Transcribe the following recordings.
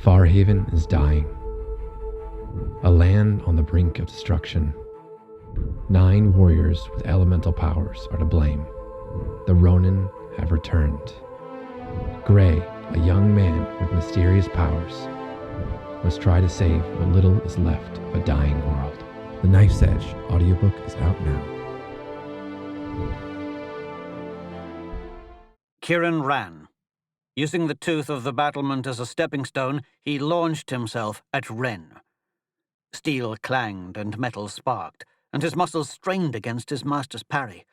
Farhaven is dying. A land on the brink of destruction. 9 warriors with elemental powers are to blame. The Ronin have returned. Gray, a young man with mysterious powers, must try to save what little is left of a dying world. The Knife's Edge audiobook is out now. Kieran ran. Using the tooth of the battlement as a stepping stone, he launched himself at Ren. Steel clanged and metal sparked, and his muscles strained against his master's parry.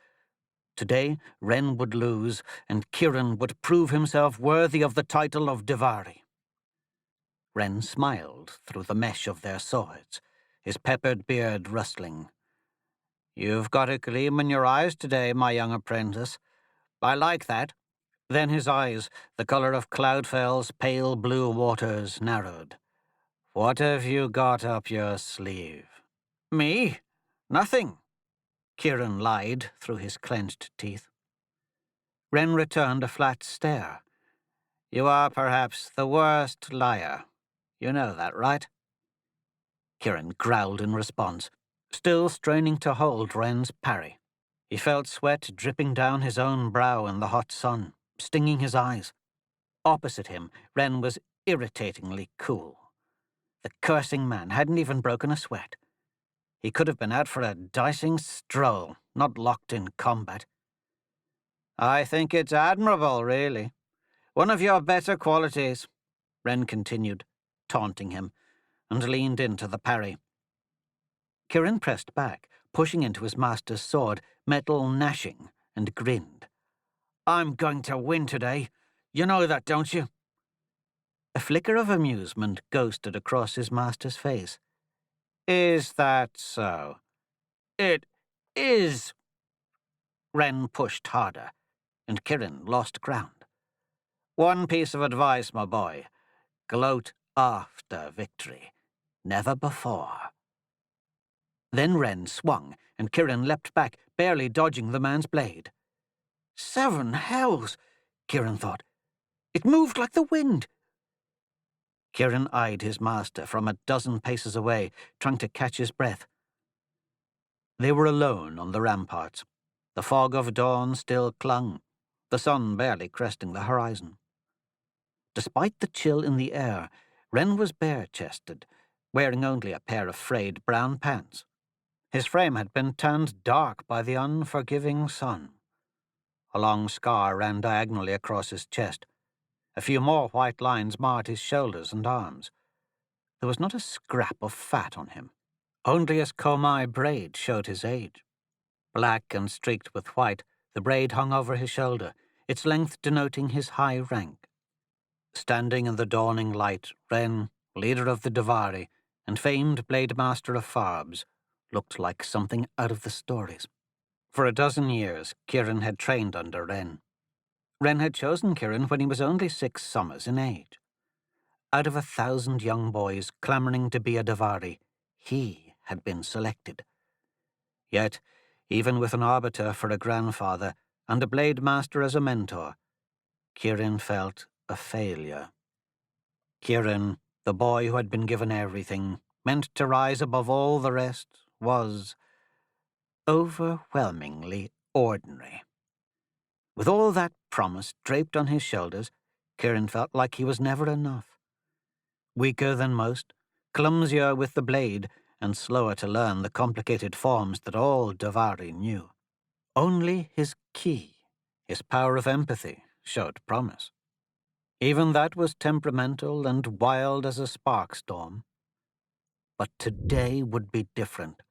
Today, Ren would lose, and Kieran would prove himself worthy of the title of Devari. Ren smiled through the mesh of their swords, his peppered beard rustling. "You've got a gleam in your eyes today, my young apprentice. I like that." Then his eyes, the color of Cloudfell's pale blue waters, narrowed. "What have you got up your sleeve?" "Me? Nothing," Kieran lied through his clenched teeth. Ren returned a flat stare. "You are perhaps the worst liar. You know that, right?" Kieran growled in response, still straining to hold Ren's parry. He felt sweat dripping down his own brow in the hot sun, stinging his eyes. Opposite him, Ren was irritatingly cool. The cursing man hadn't even broken a sweat. He could have been out for a dicing stroll, not locked in combat. "I think it's admirable, really. One of your better qualities," Ren continued, taunting him, and leaned into the parry. Kieran pressed back, pushing into his master's sword, metal gnashing, and grinned. "I'm going to win today. You know that, don't you?" A flicker of amusement ghosted across his master's face. "Is that so?" "It is." Ren pushed harder, and Kieran lost ground. "One piece of advice, my boy. Gloat after victory, never before." Then Ren swung, and Kieran leapt back, barely dodging the man's blade. "Seven hells," Kieran thought. "It moved like the wind." Kieran eyed his master from a dozen paces away, trying to catch his breath. They were alone on the ramparts. The fog of dawn still clung, the sun barely cresting the horizon. Despite the chill in the air, Ren was bare-chested, wearing only a pair of frayed brown pants. His frame had been turned dark by the unforgiving sun. A long scar ran diagonally across his chest. A few more white lines marred his shoulders and arms. There was not a scrap of fat on him. Only his Komai braid showed his age. Black and streaked with white, the braid hung over his shoulder, its length denoting his high rank. Standing in the dawning light, Ren, leader of the Devari, and famed blade master of Farbs, looked like something out of the stories. For a dozen years, Kieran had trained under Ren. Ren had chosen Kieran when he was only 6 summers in age. Out of 1,000 young boys clamoring to be a Devari, he had been selected. Yet, even with an arbiter for a grandfather and a blade master as a mentor, Kieran felt a failure. Kieran, the boy who had been given everything, meant to rise above all the rest, was overwhelmingly ordinary. With all that promise draped on his shoulders, Kieran felt like he was never enough. Weaker than most, clumsier with the blade, and slower to learn the complicated forms that all Devari knew. Only his ki, his power of empathy, showed promise. Even that was temperamental and wild as a spark storm. But today would be different.